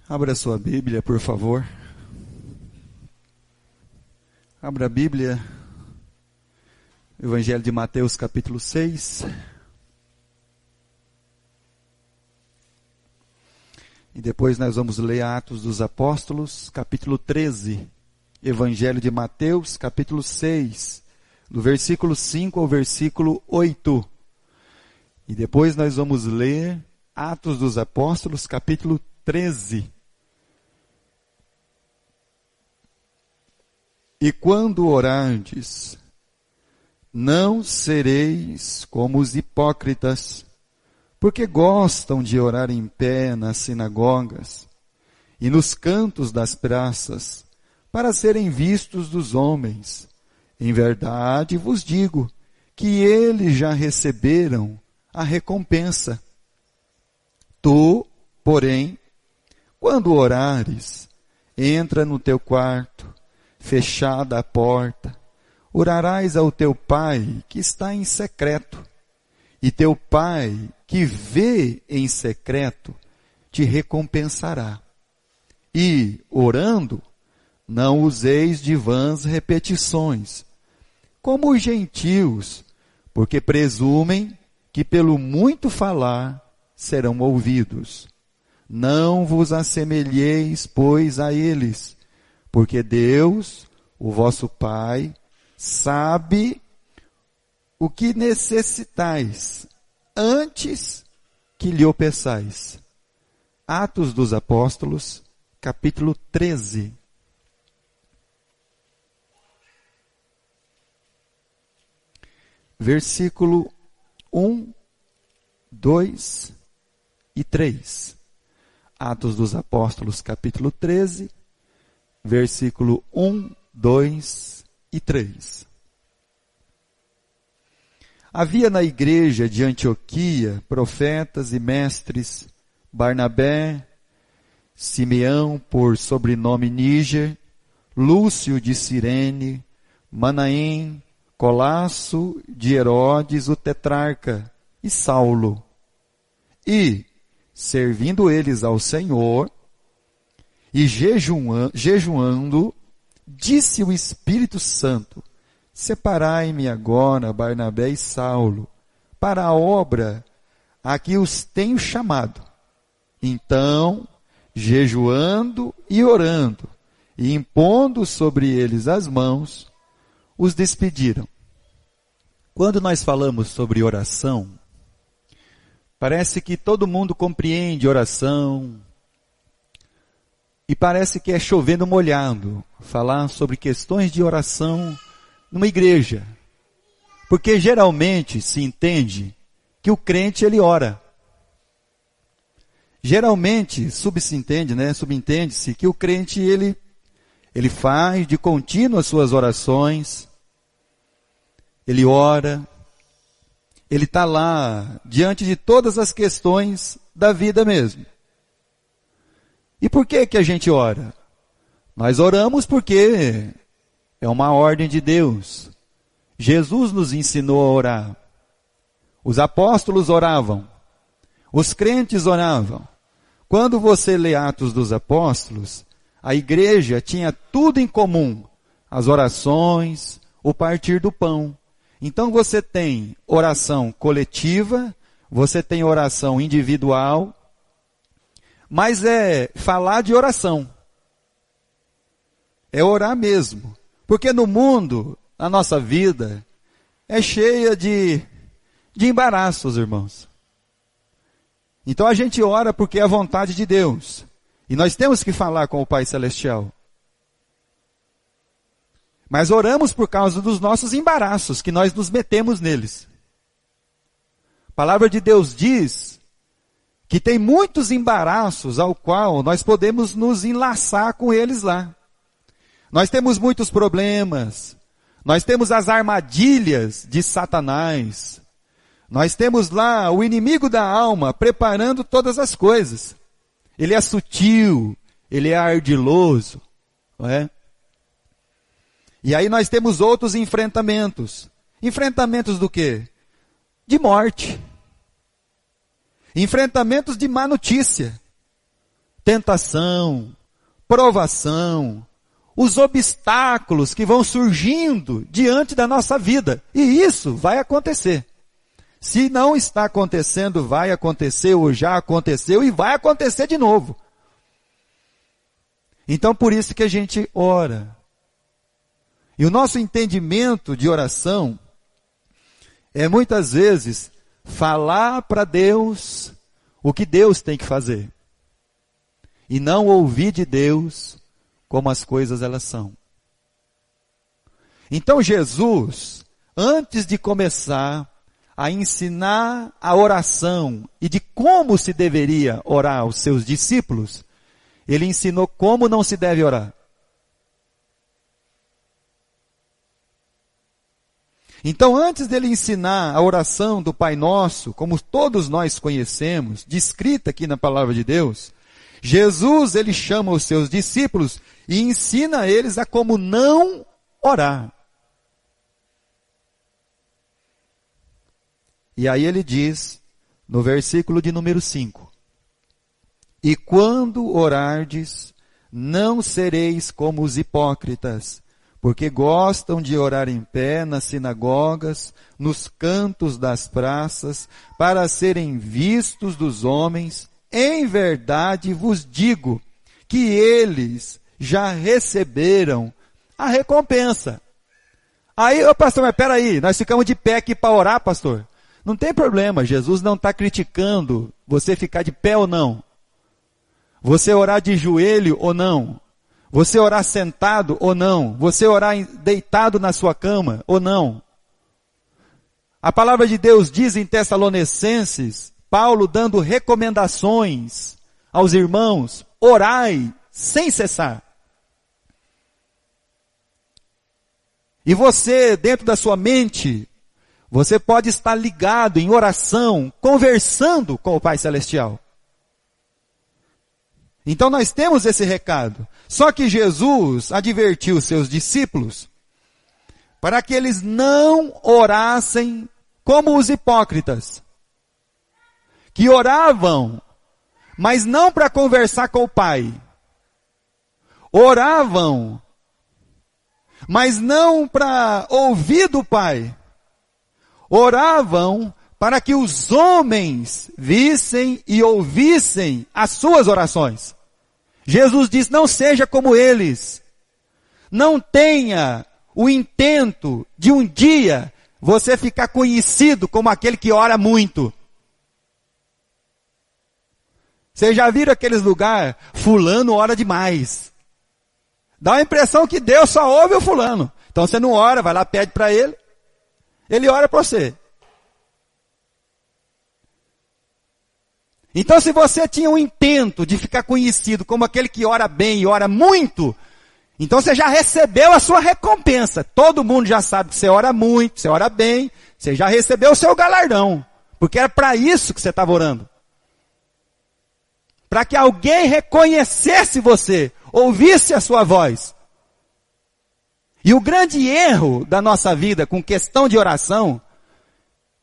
Abra sua Bíblia, por favor. Abra a Bíblia, Evangelho de Mateus, capítulo 6. E depois nós vamos ler Atos dos Apóstolos, capítulo 13. Evangelho de Mateus, capítulo 6, do versículo 5 ao versículo 8. E depois nós vamos ler Atos dos Apóstolos, capítulo 13. E quando orardes, não sereis como os hipócritas, porque gostam de orar em pé nas sinagogas e nos cantos das praças, para serem vistos dos homens. Em verdade vos digo que eles já receberam a recompensa. Tu, porém, quando orares, entra no teu quarto, fechada a porta, orarás ao teu Pai que está em secreto, e teu Pai que vê em secreto te recompensará. E, orando, não useis de vãs repetições, como os gentios, porque presumem que pelo muito falar serão ouvidos. Não vos assemelheis, pois, a eles, porque Deus, o vosso Pai, sabe o que necessitais antes que lhe o peçais. Atos dos Apóstolos, capítulo 13. Versículo 1, 2 e 3. Atos dos Apóstolos, capítulo 13, versículo 1, 2 e 3. Havia na igreja de Antioquia profetas e mestres, Barnabé, Simeão, por sobrenome Níger, Lúcio de Cirene, Manaém, Colasso de Herodes, o tetrarca, e Saulo. E, servindo eles ao Senhor, e jejuando, disse o Espírito Santo: separai-me agora Barnabé e Saulo, para a obra a que os tenho chamado. Então, jejuando e orando, e impondo sobre eles as mãos, os despediram. Quando nós falamos sobre oração, parece que todo mundo compreende oração, e parece que é chovendo molhado falar sobre questões de oração numa igreja. Porque geralmente se entende que o crente ele ora. Geralmente subentende-se que o crente ele faz de contínuo as suas orações, ele ora, ele está lá diante de todas as questões da vida mesmo. E por que a gente ora? Nós oramos porque é uma ordem de Deus. Jesus nos ensinou a orar. Os apóstolos oravam. Os crentes oravam. Quando você lê Atos dos Apóstolos, a igreja tinha tudo em comum. As orações, o partir do pão. Então você tem oração coletiva, você tem oração individual, mas é falar de oração. É orar mesmo. Porque no mundo, a nossa vida, é cheia de embaraços, irmãos. Então a gente ora porque é a vontade de Deus. E nós temos que falar com o Pai Celestial. Mas oramos por causa dos nossos embaraços, que nós nos metemos neles. A palavra de Deus diz que tem muitos embaraços ao qual nós podemos nos enlaçar com eles lá. Nós temos muitos problemas, nós temos as armadilhas de Satanás, nós temos lá o inimigo da alma preparando todas as coisas. Ele é sutil, ele é ardiloso, não é? E aí nós temos outros enfrentamentos. Enfrentamentos do quê? De morte. Enfrentamentos de má notícia. tentação, provação, os obstáculos que vão surgindo diante da nossa vida. E isso vai acontecer. Se não está acontecendo, vai acontecer, ou já aconteceu, e vai acontecer de novo. Então, por isso que a gente ora. E o nosso entendimento de oração é muitas vezes falar para Deus o que Deus tem que fazer. E não ouvir de Deus como as coisas elas são. Então Jesus, antes de começar a ensinar a oração e de como se deveria orar aos seus discípulos, ele ensinou como não se deve orar. Então, antes dele ensinar a oração do Pai Nosso, como todos nós conhecemos, descrita aqui na Palavra de Deus, Jesus, ele chama os seus discípulos e ensina a eles a como não orar. E aí ele diz, no versículo de número 5, e quando orardes, não sereis como os hipócritas, porque gostam de orar em pé nas sinagogas, nos cantos das praças, para serem vistos dos homens. Em verdade vos digo que eles já receberam a recompensa. Aí, pastor, mas peraí, nós ficamos de pé aqui para orar, pastor. Não tem problema, Jesus não está criticando você ficar de pé ou não. Você orar de joelho ou não. Você orar sentado ou não. Você orar deitado na sua cama ou não. A palavra de Deus diz em Tessalonicenses, Paulo dando recomendações aos irmãos, orai sem cessar. E você, dentro da sua mente, você pode estar ligado em oração, conversando com o Pai Celestial. Então nós temos esse recado. Só que Jesus advertiu os seus discípulos para que eles não orassem como os hipócritas, que oravam, mas não para conversar com o Pai. Oravam, mas não para ouvir do Pai. Oravam para que os homens vissem e ouvissem as suas orações. Jesus diz, não seja como eles. Não tenha o intento de um dia você ficar conhecido como aquele que ora muito. Vocês já viram aqueles lugares, fulano ora demais. Dá a impressão que Deus só ouve o fulano. Então você não ora, vai lá, pede para ele. Ele ora para você. Então se você tinha um intento de ficar conhecido como aquele que ora bem e ora muito, então você já recebeu a sua recompensa. Todo mundo já sabe que você ora muito, você ora bem, você já recebeu o seu galardão. Porque era para isso que você estava orando. Para que alguém reconhecesse você, ouvisse a sua voz. E o grande erro da nossa vida com questão de oração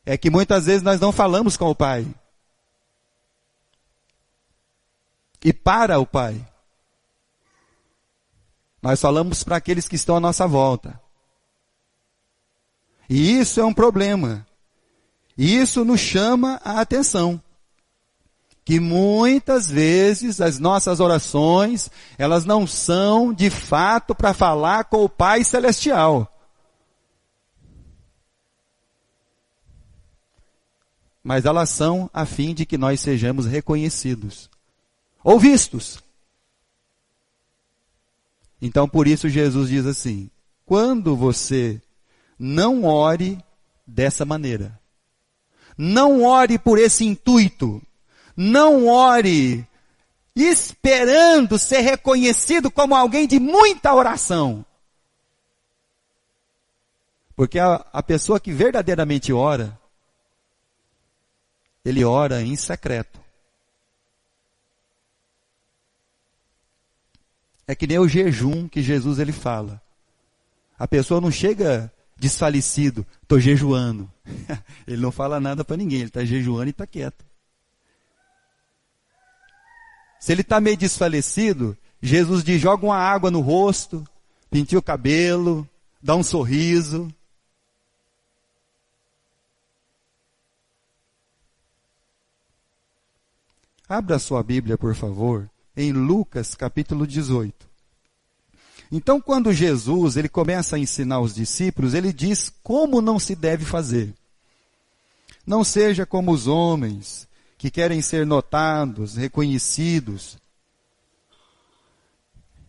é que muitas vezes nós não falamos com o Pai. E para o Pai. Nós falamos para aqueles que estão à nossa volta. E isso é um problema. E isso nos chama a atenção. Que muitas vezes as nossas orações, elas não são de fato para falar com o Pai Celestial. Mas elas são a fim de que nós sejamos reconhecidos. Ou vistos. Então por isso Jesus diz assim, quando você não ore dessa maneira, não ore por esse intuito, não ore esperando ser reconhecido como alguém de muita oração. Porque a pessoa que verdadeiramente ora, ele ora em secreto. É que nem o jejum que Jesus ele fala. A pessoa não chega desfalecido, estou jejuando. Ele não fala nada para ninguém, ele está jejuando e está quieto. Se ele está meio desfalecido, Jesus diz, joga uma água no rosto, penteia o cabelo, dá um sorriso. Abra sua Bíblia, por favor, em Lucas capítulo 18. Então, quando Jesus ele começa a ensinar os discípulos, ele diz como não se deve fazer. Não seja como os homens que querem ser notados, reconhecidos.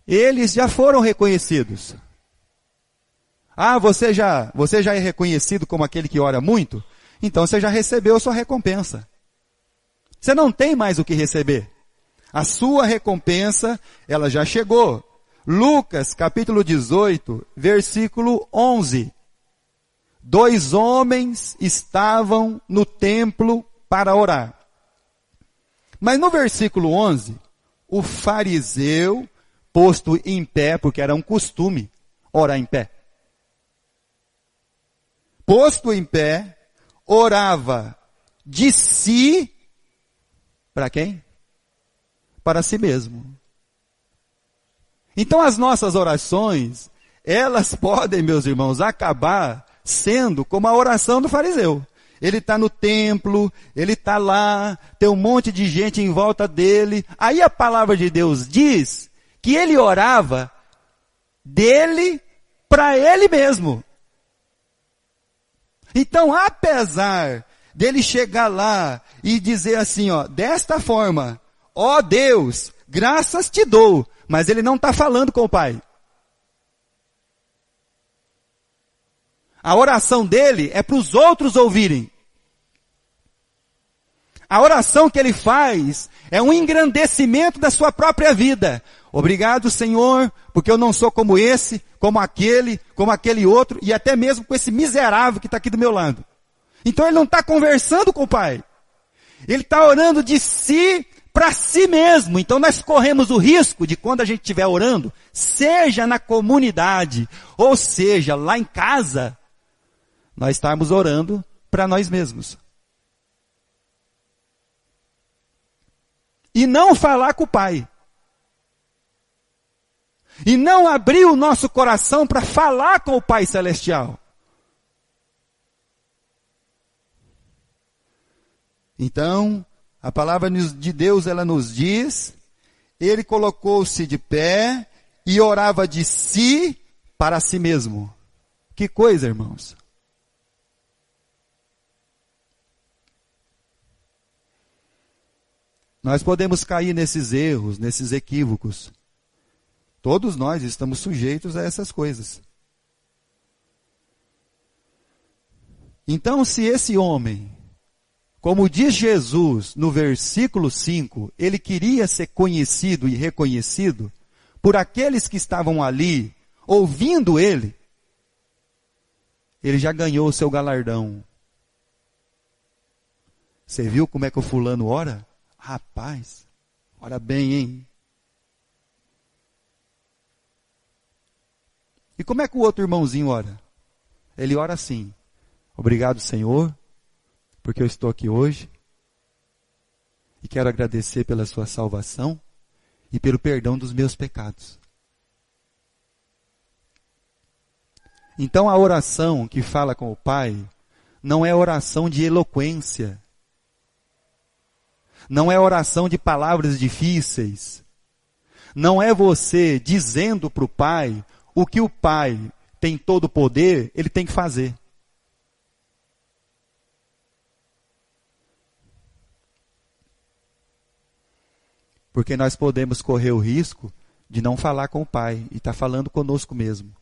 Eles já foram reconhecidos. Ah, você já é reconhecido como aquele que ora muito? Então você já recebeu a sua recompensa. Você não tem mais o que receber. A sua recompensa, ela já chegou. Lucas, capítulo 18, versículo 11. 2 homens estavam no templo para orar. Mas no versículo 11, o fariseu, posto em pé, porque era um costume orar em pé. Posto em pé, orava de si. Para quem? Para si mesmo. Então as nossas orações, elas podem, meus irmãos, acabar sendo como a oração do fariseu. Ele está no templo, ele está lá, tem um monte de gente em volta dele. Aí a palavra de Deus diz que ele orava dele para ele mesmo. Então, apesar dele chegar lá e dizer assim, ó, desta forma, ó Deus, graças te dou, mas ele não está falando com o Pai. A oração dele é para os outros ouvirem. A oração que ele faz é um engrandecimento da sua própria vida. Obrigado, Senhor, porque eu não sou como esse, como aquele outro, e até mesmo com esse miserável que está aqui do meu lado. Então ele não está conversando com o Pai. Ele está orando de si para si mesmo. Então nós corremos o risco de quando a gente estiver orando, seja na comunidade, ou seja, lá em casa, nós estarmos orando para nós mesmos. E não falar com o Pai. E não abrir o nosso coração para falar com o Pai Celestial. Então, a palavra de Deus, ela nos diz, ele colocou-se de pé e orava de si para si mesmo. Que coisa, irmãos. Nós podemos cair nesses erros, nesses equívocos. Todos nós estamos sujeitos a essas coisas. Então, se esse homem, como diz Jesus no versículo 5, ele queria ser conhecido e reconhecido por aqueles que estavam ali, ouvindo ele, ele já ganhou o seu galardão. Você viu como é que o fulano ora? Rapaz, ora bem, hein? E como é que o outro irmãozinho ora? Ele ora assim: obrigado, Senhor, porque eu estou aqui hoje e quero agradecer pela sua salvação e pelo perdão dos meus pecados. Então a oração que fala com o Pai não é oração de eloquência, não é oração de palavras difíceis, não é você dizendo para o Pai o que o Pai tem todo o poder, ele tem que fazer. Porque nós podemos correr o risco de não falar com o Pai e estar falando conosco mesmo.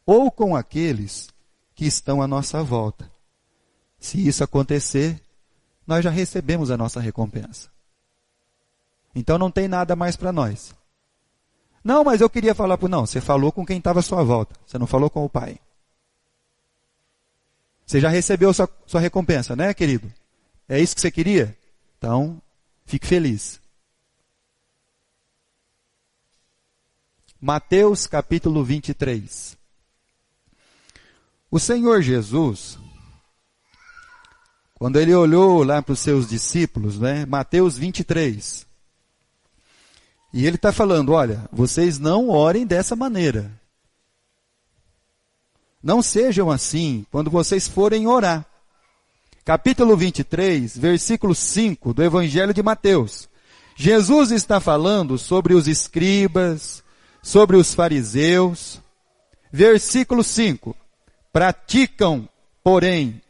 Ou com aqueles que estão à nossa volta. Se isso acontecer, nós já recebemos a nossa recompensa. Então não tem nada mais para nós. Não, mas eu queria falar não, você falou com quem estava à sua volta, você não falou com o Pai. Você já recebeu sua recompensa, né, querido? É isso que você queria? Então, fique feliz. Mateus capítulo 23. O Senhor Jesus, Quando ele olhou lá para os seus discípulos, né, Mateus 23. E ele está falando, olha, vocês não orem dessa maneira. Não sejam assim quando vocês forem orar. Capítulo 23, versículo 5 do Evangelho de Mateus. Jesus está falando sobre os escribas, sobre os fariseus. Versículo 5. Praticam, porém,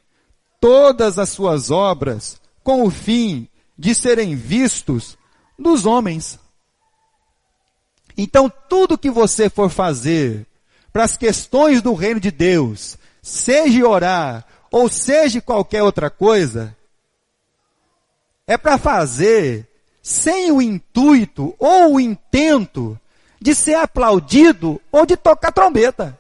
todas as suas obras com o fim de serem vistos dos homens. Então, tudo que você for fazer para as questões do reino de Deus, seja orar ou seja qualquer outra coisa, é para fazer sem o intuito ou o intento de ser aplaudido ou de tocar trombeta.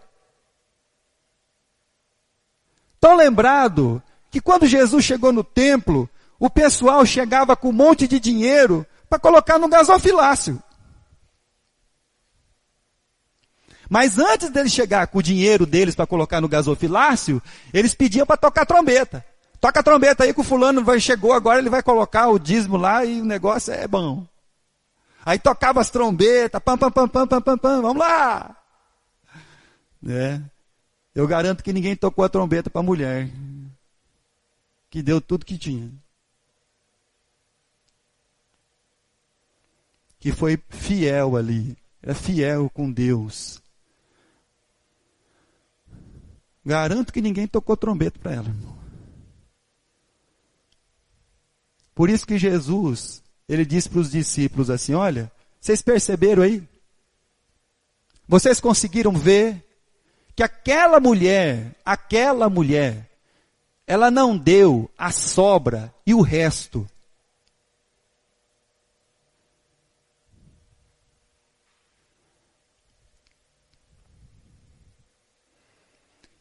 Estão lembrado que quando Jesus chegou no templo, o pessoal chegava com um monte de dinheiro para colocar no gasofilácio. Mas antes deles chegar com o dinheiro deles para colocar no gasofilácio, eles pediam para tocar trombeta. Toca a trombeta aí que o fulano chegou agora, ele vai colocar o dízimo lá e o negócio é bom. Aí tocava as trombetas, pam, pam, pam, pam, pam, pam, pam, vamos lá. Eu garanto que ninguém tocou a trombeta para a mulher, que deu tudo que tinha. Que foi fiel ali, era fiel com Deus. Garanto que ninguém tocou trombeta para ela. Por isso que Jesus, ele disse para os discípulos assim, olha, vocês perceberam aí? Vocês conseguiram ver que aquela mulher, ela não deu a sobra e o resto.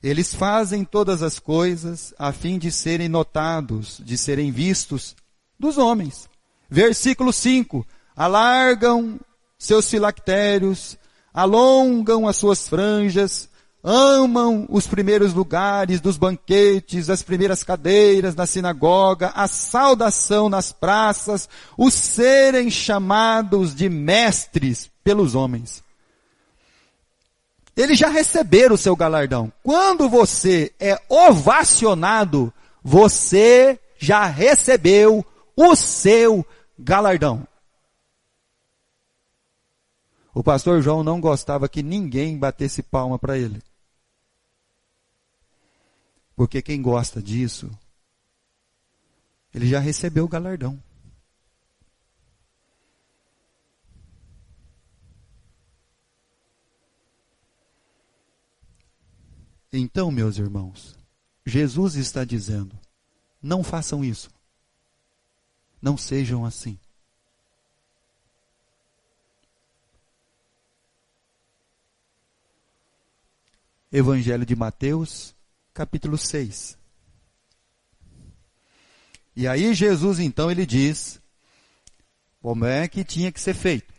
Eles fazem todas as coisas a fim de serem notados, de serem vistos dos homens. Versículo 5. Alargam seus filactérios, alongam as suas franjas, amam os primeiros lugares dos banquetes, as primeiras cadeiras na sinagoga, a saudação nas praças, os serem chamados de mestres pelos homens. Eles já receberam o seu galardão. Quando você é ovacionado, você já recebeu o seu galardão. O pastor João não gostava que ninguém batesse palma para ele. Porque quem gosta disso, ele já recebeu o galardão. Então, meus irmãos, Jesus está dizendo, não façam isso. Não sejam assim. Evangelho de Mateus, capítulo 6. E aí Jesus, então, ele diz como é que tinha que ser feito.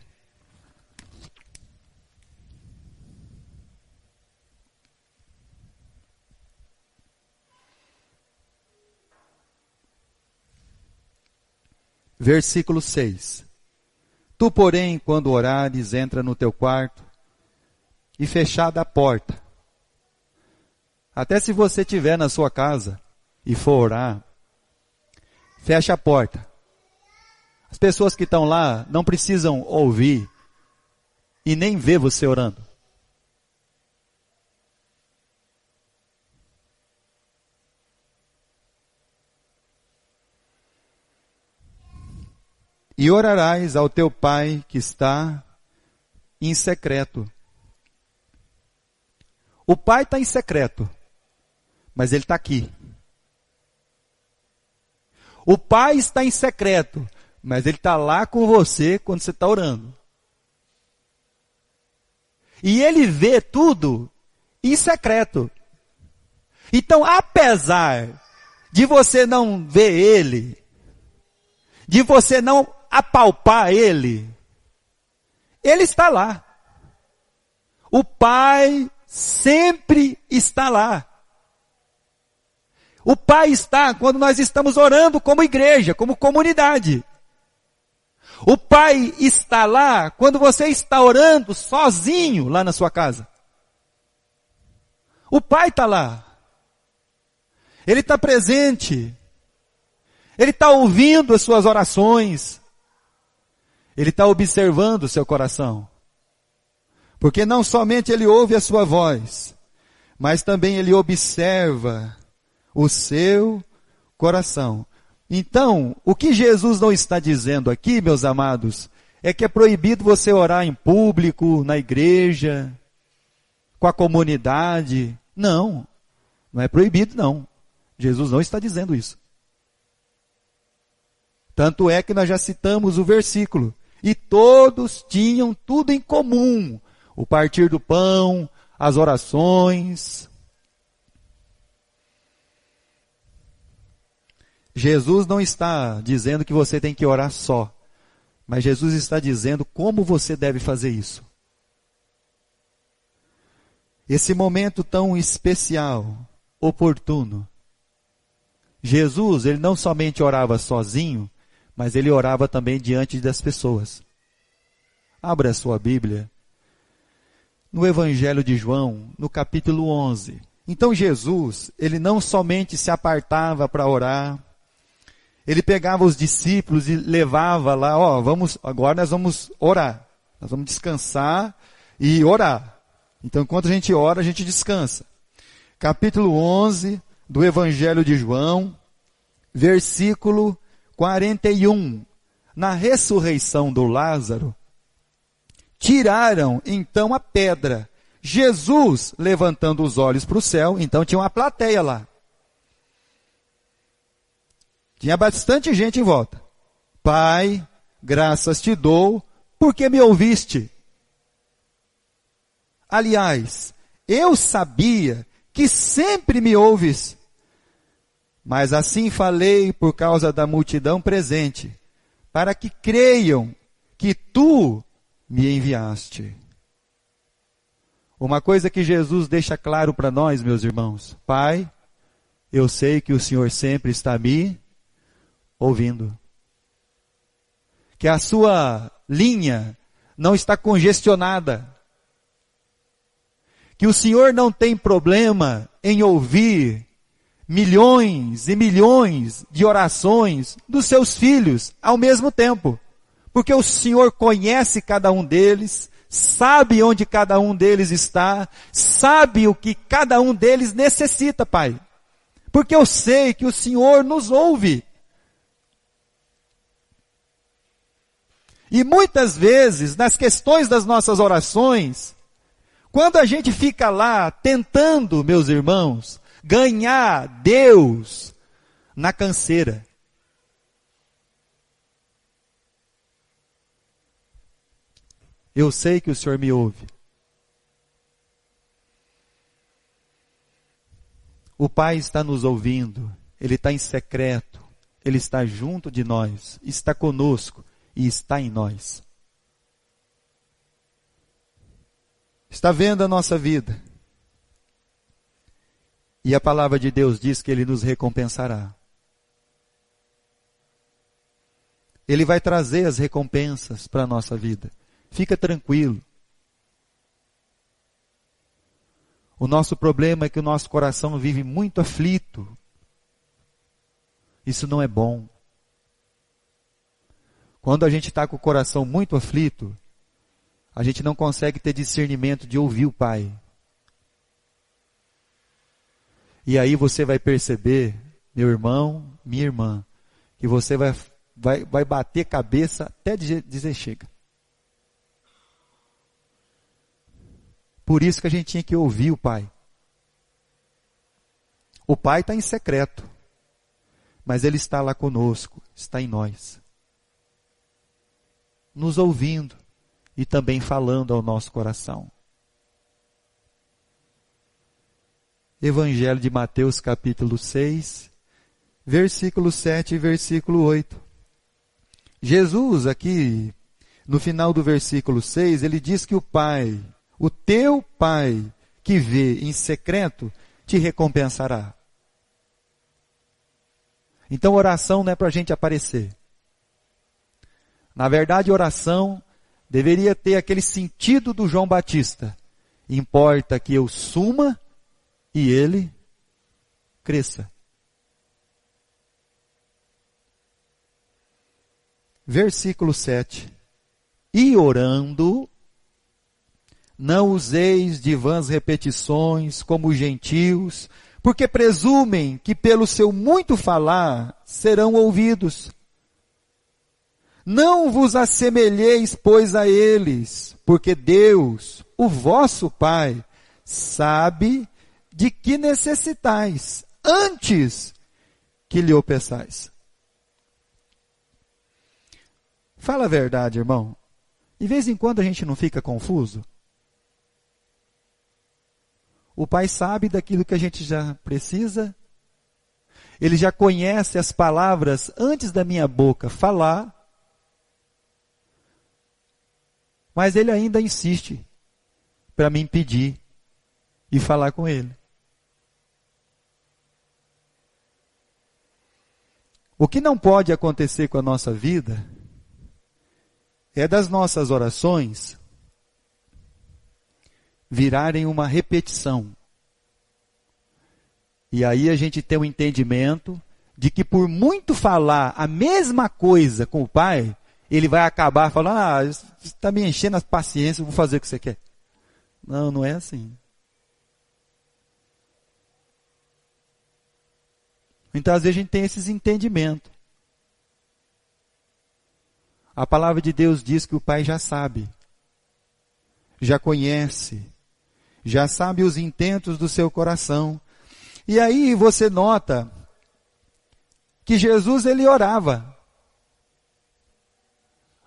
Versículo 6. Tu, porém, quando orares, entra no teu quarto e fechada a porta. Até se você estiver na sua casa e for orar, fecha a porta. As pessoas que estão lá não precisam ouvir e nem ver você orando. E orarás ao teu Pai que está em secreto. O Pai está em secreto, mas Ele está aqui. O Pai está em secreto, mas Ele está lá com você quando você está orando. E Ele vê tudo em secreto. Então, apesar de você não ver Ele, de você não apalpar Ele, Ele está lá. O Pai sempre está lá. O Pai está quando nós estamos orando como igreja, como comunidade. O Pai está lá quando você está orando sozinho lá na sua casa. O Pai está lá. Ele está presente. Ele está ouvindo as suas orações. Ele está observando o seu coração. Porque não somente Ele ouve a sua voz, mas também Ele observa o seu coração. Então, o que Jesus não está dizendo aqui, meus amados, é que é proibido você orar em público, na igreja, com a comunidade. Não, não é proibido não. Jesus não está dizendo isso. Tanto é que nós já citamos o versículo. E todos tinham tudo em comum. O partir do pão, as orações. Jesus não está dizendo que você tem que orar só. Mas Jesus está dizendo como você deve fazer isso. Esse momento tão especial, oportuno. Jesus, ele não somente orava sozinho, mas ele orava também diante das pessoas. Abra a sua Bíblia. No Evangelho de João, no capítulo 11. Então Jesus, ele não somente se apartava para orar, ele pegava os discípulos e levava lá, agora nós vamos orar, nós vamos descansar e orar. Então enquanto a gente ora, a gente descansa. Capítulo 11 do Evangelho de João, versículo 41. Na ressurreição do Lázaro, tiraram então a pedra. Jesus, levantando os olhos para o céu, então tinha uma plateia lá. Tinha bastante gente em volta. Pai, graças te dou, porque me ouviste. Aliás, eu sabia que sempre me ouves, mas assim falei por causa da multidão presente, para que creiam que tu me enviaste. Uma coisa que Jesus deixa claro para nós, meus irmãos. Pai, eu sei que o Senhor sempre está me ouvindo. Que a sua linha não está congestionada. Que o Senhor não tem problema em ouvir milhões e milhões de orações dos seus filhos ao mesmo tempo. Porque o Senhor conhece cada um deles, sabe onde cada um deles está, sabe o que cada um deles necessita, Pai. Porque eu sei que o Senhor nos ouve. E muitas vezes, nas questões das nossas orações, quando a gente fica lá tentando, meus irmãos, ganhar Deus na canseira, eu sei que o Senhor me ouve. O Pai está nos ouvindo, Ele está em secreto, Ele está junto de nós, está conosco e está em nós. Está vendo a nossa vida. E a palavra de Deus diz que Ele nos recompensará. Ele vai trazer as recompensas para a nossa vida. Fica tranquilo. O nosso problema é que o nosso coração vive muito aflito. Isso não é bom. Quando a gente está com o coração muito aflito, a gente não consegue ter discernimento de ouvir o Pai. E aí você vai perceber, meu irmão, minha irmã, que você vai bater cabeça até dizer chega. Por isso que a gente tinha que ouvir o Pai. O Pai está em secreto, mas Ele está lá conosco, está em nós. Nos ouvindo e também falando ao nosso coração. Evangelho de Mateus capítulo 6, versículo 7 e versículo 8. Jesus aqui, no final do versículo 6, ele diz que o Pai, o teu Pai, que vê em secreto, te recompensará. Então oração não é para a gente aparecer. Na verdade, oração deveria ter aquele sentido do João Batista. Importa que eu suma e ele cresça. Versículo 7. E orando, não useis de vãs repetições como os gentios, porque presumem que pelo seu muito falar serão ouvidos. Não vos assemelheis, pois, a eles, porque Deus, o vosso Pai, sabe de que necessitais, antes que lhe o peçais. Fala a verdade, irmão. De vez em quando a gente não fica confuso? O Pai sabe daquilo que a gente já precisa. Ele já conhece as palavras antes da minha boca falar. Mas Ele ainda insiste para me impedir e falar com Ele. O que não pode acontecer com a nossa vida é das nossas orações virarem uma repetição. E aí a gente tem um entendimento de que por muito falar a mesma coisa com o Pai, Ele vai acabar falando, você está me enchendo a paciência, eu vou fazer o que você quer. Não, não é assim. Então às vezes a gente tem esses entendimentos. A palavra de Deus diz que o Pai já sabe, já conhece, já sabe os intentos do seu coração. E aí você nota que Jesus ele orava.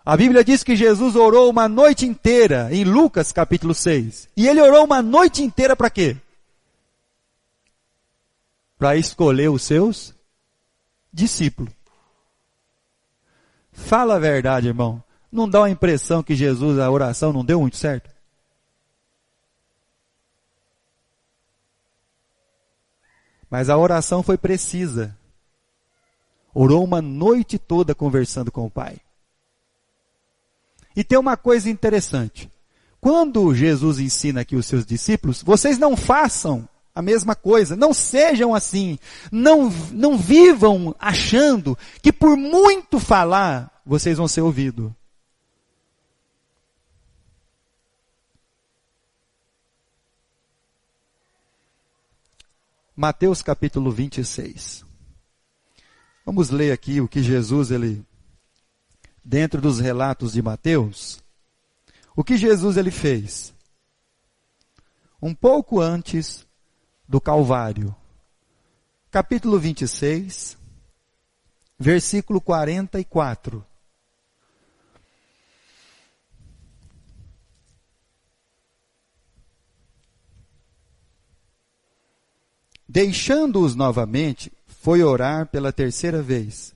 A Bíblia diz que Jesus orou uma noite inteira, em Lucas capítulo 6. E ele orou uma noite inteira para quê? Para escolher os seus discípulos. Fala a verdade, irmão. Não dá a impressão que Jesus, a oração não deu muito certo? Mas a oração foi precisa. Orou uma noite toda conversando com o Pai. E tem uma coisa interessante. Quando Jesus ensina aqui os seus discípulos, vocês não façam a mesma coisa, não sejam assim, não vivam achando que por muito falar, vocês vão ser ouvidos. Mateus capítulo 26. Vamos ler aqui o que Jesus, dentro dos relatos de Mateus, o que Jesus ele fez. Um pouco antes do Calvário. Capítulo 26, versículo 44. Deixando-os novamente, foi orar pela terceira vez,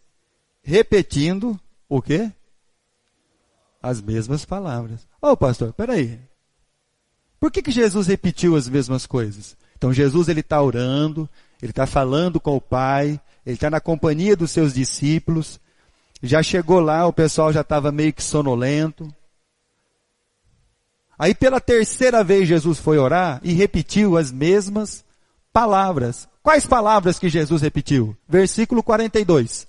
repetindo o quê? As mesmas palavras. Pastor, peraí. Por que Jesus repetiu as mesmas coisas? Então Jesus ele está orando, ele está falando com o Pai, ele está na companhia dos seus discípulos, já chegou lá, o pessoal já estava meio que sonolento. Aí pela terceira vez Jesus foi orar e repetiu as mesmas palavras. Quais palavras que Jesus repetiu? Versículo 42.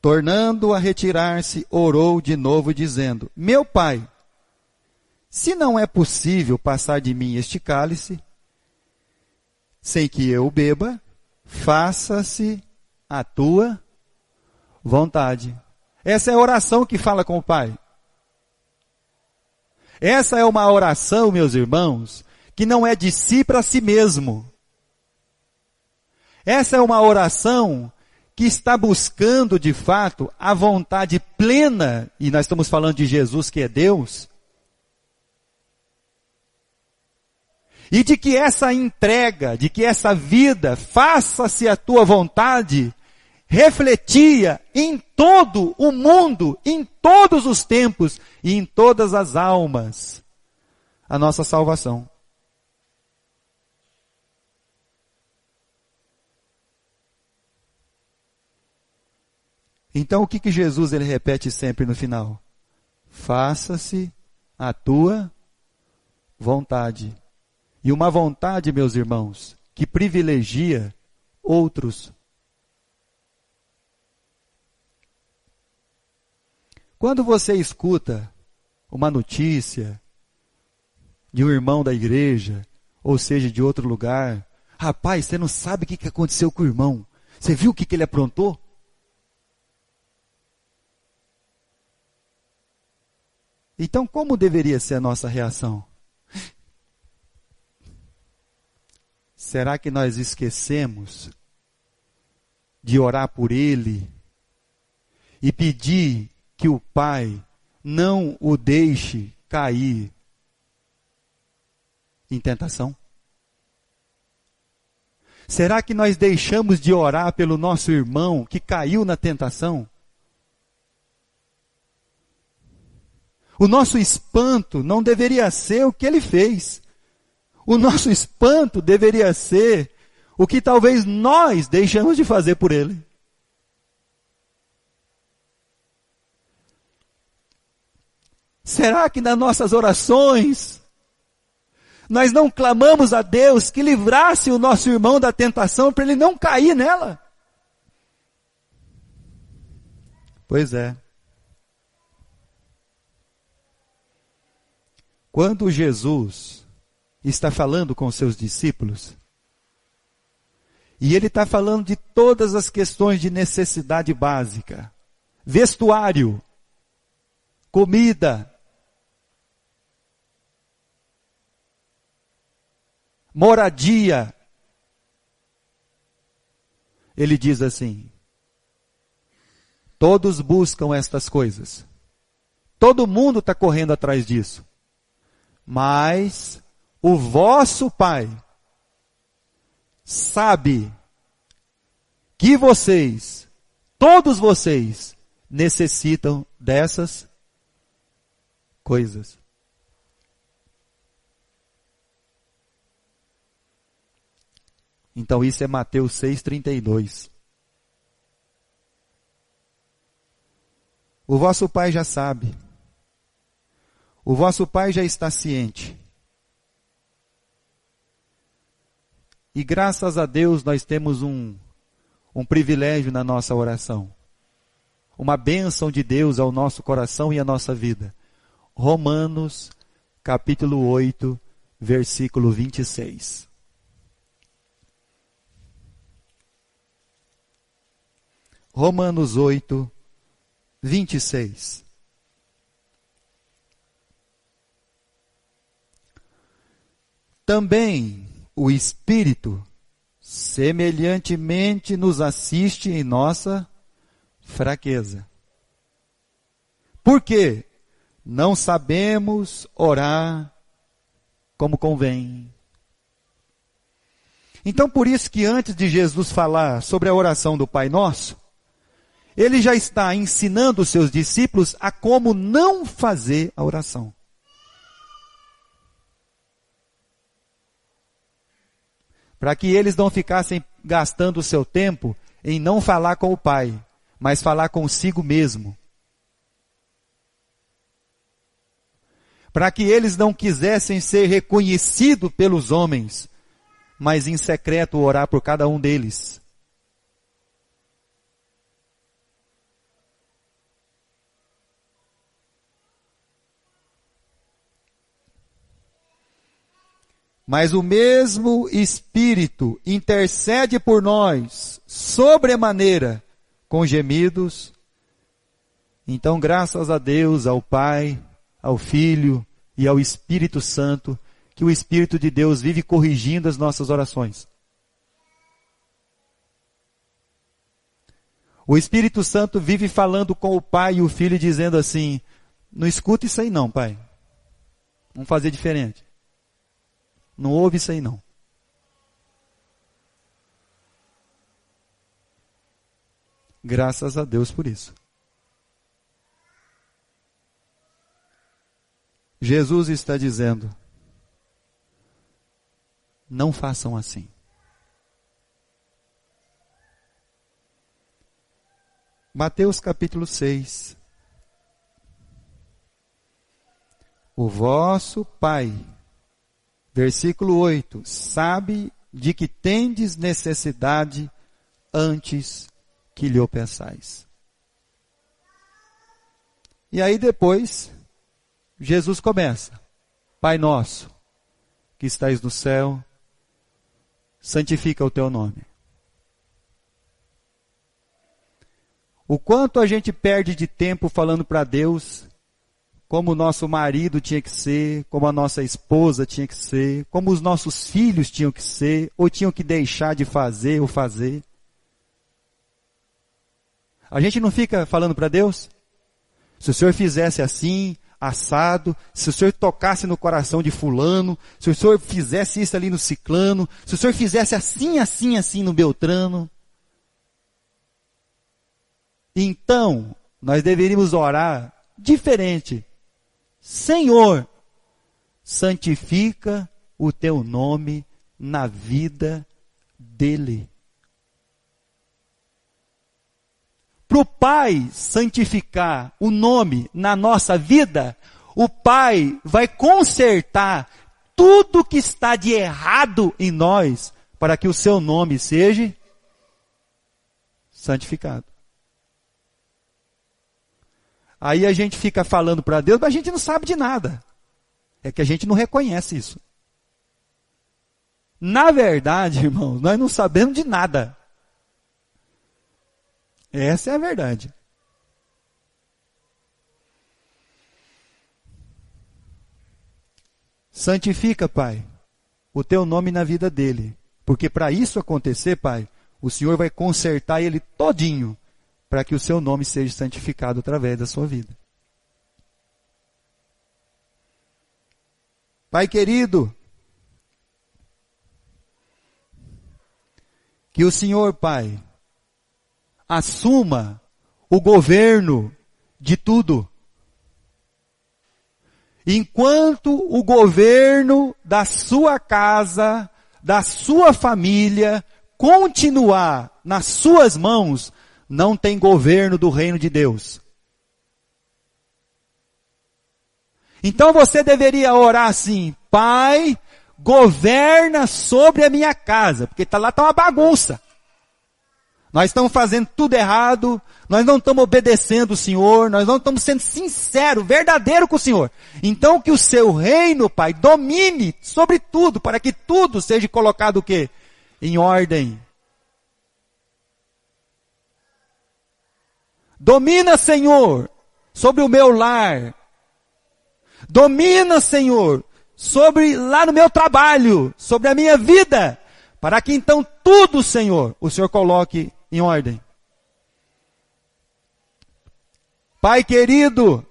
Tornando a retirar-se, orou de novo, dizendo: Meu Pai, se não é possível passar de mim este cálice, sem que eu beba, faça-se a tua vontade. Essa é a oração que fala com o Pai. Essa é uma oração, meus irmãos, que não é de si para si mesmo. Essa é uma oração que está buscando, de fato, a vontade plena, e nós estamos falando de Jesus, que é Deus, e de que essa entrega, de que essa vida, faça-se a tua vontade, refletia em todo o mundo, em todos os tempos e em todas as almas, a nossa salvação. Então o que Jesus ele repete sempre no final? Faça-se a tua vontade. E uma vontade, meus irmãos, que privilegia outros. Quando você escuta uma notícia de um irmão da igreja, ou seja, de outro lugar, rapaz, você não sabe o que aconteceu com o irmão. Você viu o que ele aprontou? Então, como deveria ser a nossa reação? Será que nós esquecemos de orar por ele e pedir que o Pai não o deixe cair em tentação? Será que nós deixamos de orar pelo nosso irmão que caiu na tentação? O nosso espanto não deveria ser o que ele fez. O nosso espanto deveria ser o que talvez nós deixamos de fazer por ele. Será que nas nossas orações nós não clamamos a Deus que livrasse o nosso irmão da tentação para ele não cair nela? Pois é. Quando Jesus está falando com os seus discípulos, e ele está falando de todas as questões de necessidade básica, vestuário, comida, moradia, ele diz assim: todos buscam estas coisas, todo mundo está correndo atrás disso, mas o vosso Pai sabe que vocês, todos vocês, necessitam dessas coisas. Então isso é Mateus 6,32. O vosso Pai já sabe. O vosso Pai já está ciente. E graças a Deus nós temos um privilégio na nossa oração. Uma bênção de Deus ao nosso coração e à nossa vida. Romanos, capítulo 8, versículo 26. Romanos 8, 26. Também o Espírito semelhantemente nos assiste em nossa fraqueza. Por quê? Não sabemos orar como convém. Então, por isso que antes de Jesus falar sobre a oração do Pai Nosso, ele já está ensinando os seus discípulos a como não fazer a oração. Para que eles não ficassem gastando o seu tempo em não falar com o Pai, mas falar consigo mesmo. Para que eles não quisessem ser reconhecidos pelos homens, mas em secreto orar por cada um deles. Mas o mesmo Espírito intercede por nós, sobremaneira, com gemidos. Então, graças a Deus, ao Pai, ao Filho e ao Espírito Santo, que o Espírito de Deus vive corrigindo as nossas orações. O Espírito Santo vive falando com o Pai e o Filho, dizendo assim: não escuta isso aí não, Pai. Vamos fazer diferente. Não ouve isso aí não. Graças a Deus por isso. Jesus está dizendo: não façam assim. Mateus capítulo 6. O vosso Pai, versículo 8, sabe de que tendes necessidade antes que lhe o peçais. E aí depois, Jesus começa. Pai nosso, que estais no céu, santifica o teu nome. O quanto a gente perde de tempo falando para Deus como o nosso marido tinha que ser, como a nossa esposa tinha que ser, como os nossos filhos tinham que ser, ou tinham que deixar de fazer ou fazer. A gente não fica falando para Deus? Se o Senhor fizesse assim, assado, se o Senhor tocasse no coração de fulano, se o Senhor fizesse isso ali no ciclano, se o Senhor fizesse assim, assim, assim no beltrano. Então, nós deveríamos orar diferente. Senhor, santifica o teu nome na vida dele. Para o Pai santificar o nome na nossa vida, o Pai vai consertar tudo que está de errado em nós, para que o seu nome seja santificado. Aí a gente fica falando para Deus, mas a gente não sabe de nada. É que a gente não reconhece isso. Na verdade, irmãos, nós não sabemos de nada. Essa é a verdade. Santifica, Pai, o teu nome na vida dele. Porque para isso acontecer, Pai, o Senhor vai consertar ele todinho, para que o seu nome seja santificado através da sua vida. Pai querido, que o Senhor, Pai, assuma o governo de tudo. Enquanto o governo da sua casa, da sua família, continuar nas suas mãos, não tem governo do reino de Deus. Então você deveria orar assim: Pai, governa sobre a minha casa, porque lá está uma bagunça. Nós estamos fazendo tudo errado, nós não estamos obedecendo o Senhor, nós não estamos sendo sinceros, verdadeiros com o Senhor. Então que o seu reino, Pai, domine sobre tudo, para que tudo seja colocado o quê? Em ordem. Domina, Senhor, sobre o meu lar. Domina, Senhor, sobre lá no meu trabalho, sobre a minha vida, para que então tudo, Senhor, o Senhor coloque em ordem. Pai querido,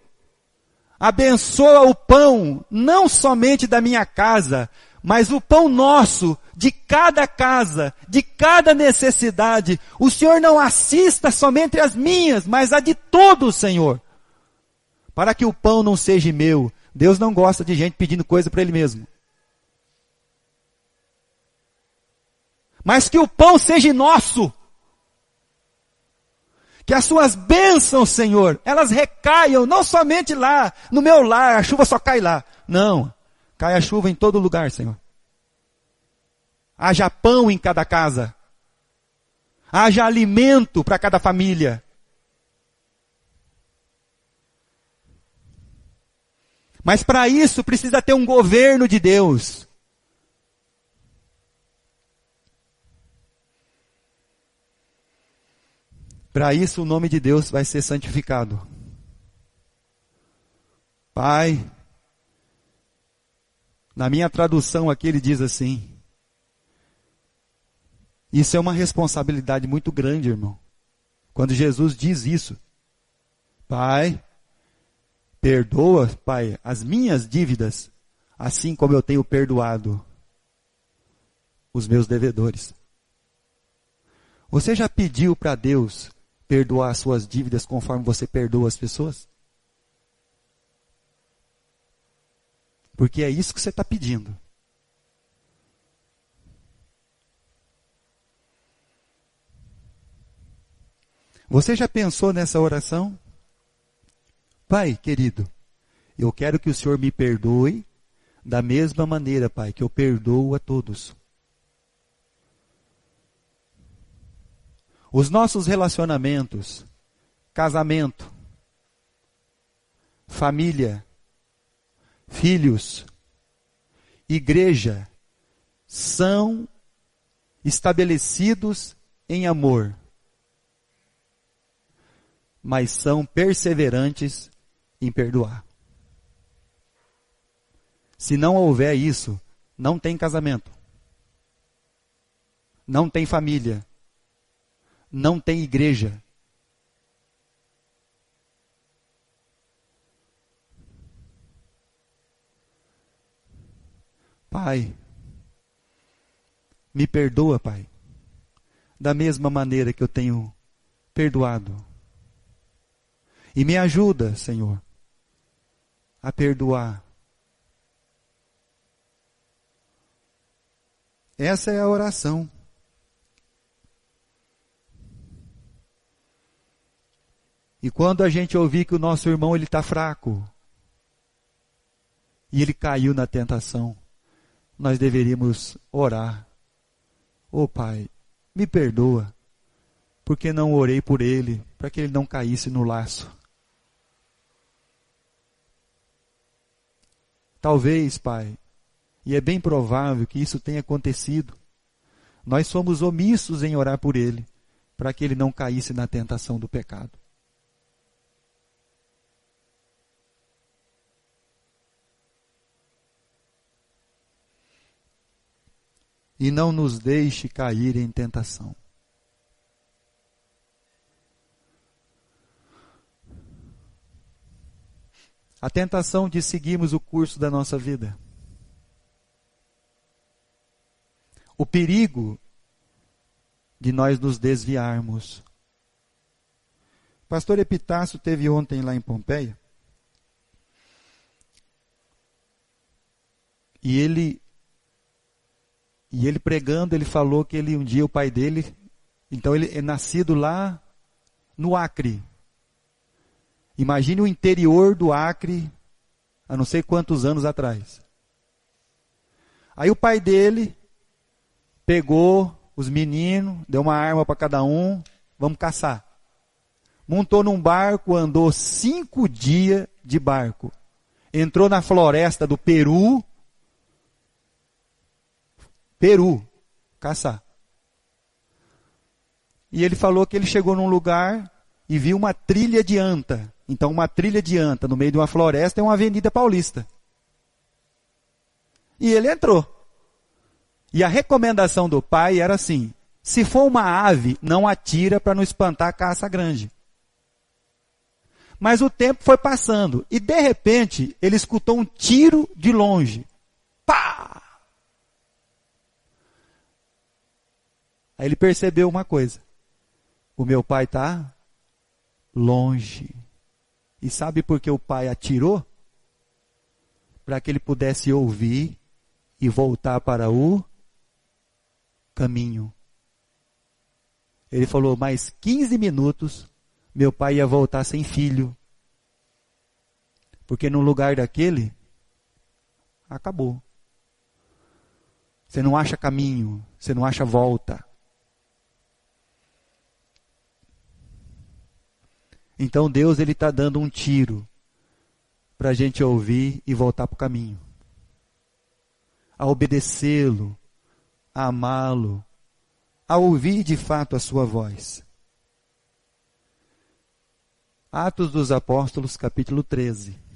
abençoa o pão, não somente da minha casa, mas o pão nosso, de cada casa, de cada necessidade. O Senhor não assista somente as minhas, mas a de todos, Senhor. Para que o pão não seja meu. Deus não gosta de gente pedindo coisa para Ele mesmo. Mas que o pão seja nosso. Que as suas bênçãos, Senhor, elas recaiam não somente lá, no meu lar, a chuva só cai lá. Não, cai a chuva em todo lugar, Senhor. Haja pão em cada casa. Haja alimento para cada família. Mas para isso precisa ter um governo de Deus. Para isso o nome de Deus vai ser santificado. Pai, na minha tradução aqui ele diz assim: isso é uma responsabilidade muito grande, irmão. Quando Jesus diz isso: Pai, perdoa, Pai, as minhas dívidas, assim como eu tenho perdoado os meus devedores. Você já pediu para Deus perdoar as suas dívidas conforme você perdoa as pessoas? Porque é isso que você está pedindo. Você já pensou nessa oração? Pai querido, eu quero que o Senhor me perdoe da mesma maneira, Pai, que eu perdoo a todos. Os nossos relacionamentos, casamento, família, filhos, igreja, são estabelecidos em amor, mas são perseverantes em perdoar. Se não houver isso, não tem casamento, não tem família, não tem igreja. Pai, me perdoa, Pai, da mesma maneira que eu tenho perdoado. E me ajuda, Senhor, a perdoar. Essa é a oração. E quando a gente ouvir que o nosso irmão ele está fraco, e ele caiu na tentação, nós deveríamos orar. Ô Pai, me perdoa, porque não orei por ele, para que ele não caísse no laço. Talvez, Pai, e é bem provável que isso tenha acontecido, nós somos omissos em orar por ele, para que ele não caísse na tentação do pecado. E não nos deixe cair em tentação. A tentação de seguirmos o curso da nossa vida. O perigo de nós nos desviarmos. Pastor Epitácio teve ontem lá em Pompeia. E ele pregando, ele falou que um dia o pai dele, então ele é nascido lá no Acre. Imagine o interior do Acre, há não sei quantos anos atrás. Aí o pai dele pegou os meninos, deu uma arma para cada um, vamos caçar. Montou num barco, andou 5 dias de barco. Entrou na floresta do Peru, caçar. E ele falou que ele chegou num lugar e viu uma trilha de anta. Então uma trilha de anta no meio de uma floresta é uma avenida paulista. E ele entrou. E a recomendação do pai era assim: se for uma ave, não atira para não espantar a caça grande. Mas o tempo foi passando e de repente ele escutou um tiro de longe. Pá! Aí ele percebeu uma coisa: o meu pai está longe. E sabe por que o pai atirou? Para que ele pudesse ouvir e voltar para o caminho. Ele falou, mais 15 minutos, meu pai ia voltar sem filho. Porque no lugar daquele, acabou. Você não acha caminho, você não acha volta. Então Deus ele está dando um tiro para a gente ouvir e voltar para o caminho. A obedecê-lo, a amá-lo, a ouvir de fato a sua voz. Atos dos Apóstolos, capítulo 13.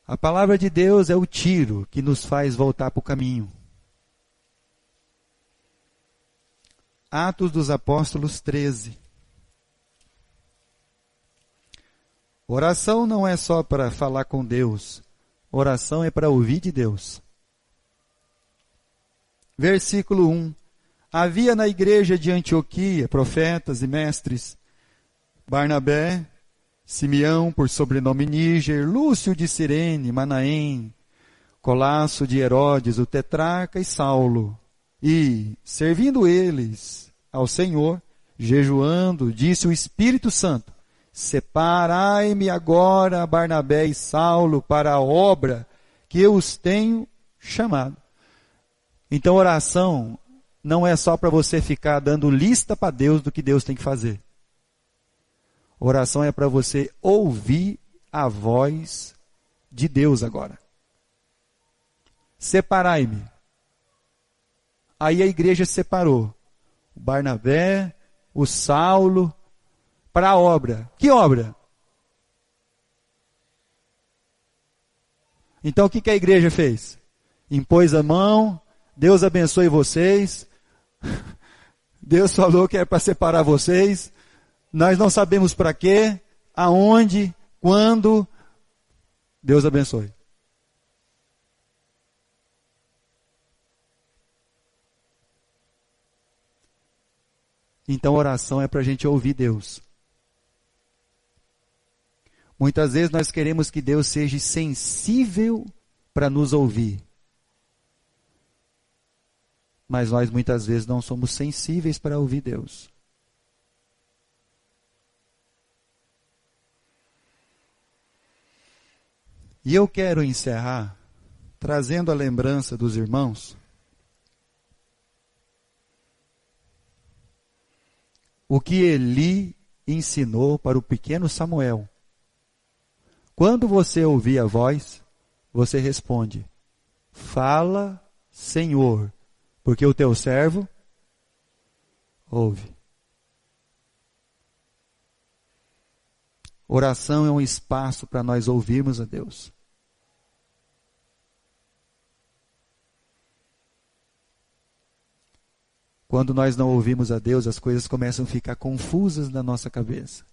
A palavra de Deus é o tiro que nos faz voltar para o caminho. Atos dos Apóstolos 13. Oração não é só para falar com Deus. Oração é para ouvir de Deus. Versículo 1. Havia na igreja de Antioquia profetas e mestres: Barnabé, Simeão, por sobrenome Níger, Lúcio de Cirene, Manaém, Colasso de Herodes, o tetrarca, e Saulo. E, servindo eles ao Senhor, jejuando, disse o Espírito Santo: separai-me agora Barnabé e Saulo para a obra que eu os tenho chamado. Então, oração não é só para você ficar dando lista para Deus do que Deus tem que fazer. Oração é para você ouvir a voz de Deus agora. Separai-me. Aí a igreja separou o Barnabé, o Saulo, para a obra. Que obra? Então o que a igreja fez? Impôs a mão, Deus abençoe vocês, Deus falou que é para separar vocês, nós não sabemos para quê, aonde, quando, Deus abençoe. Então oração é para a gente ouvir Deus. Muitas vezes nós queremos que Deus seja sensível para nos ouvir. Mas nós muitas vezes não somos sensíveis para ouvir Deus. E eu quero encerrar trazendo a lembrança dos irmãos o que Eli ensinou para o pequeno Samuel. Quando você ouvir a voz, você responde: fala, Senhor, porque o teu servo ouve. Oração é um espaço para nós ouvirmos a Deus. Quando nós não ouvimos a Deus, as coisas começam a ficar confusas na nossa cabeça.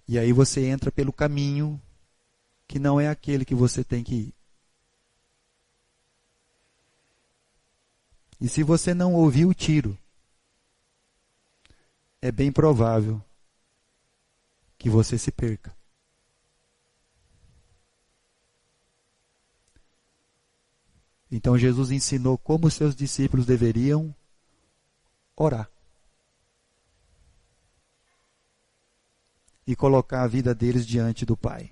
E aí você entra pelo caminho que não é aquele que você tem que ir. E se você não ouvir o tiro, é bem provável que você se perca. Então Jesus ensinou como seus discípulos deveriam orar. E colocar a vida deles diante do Pai.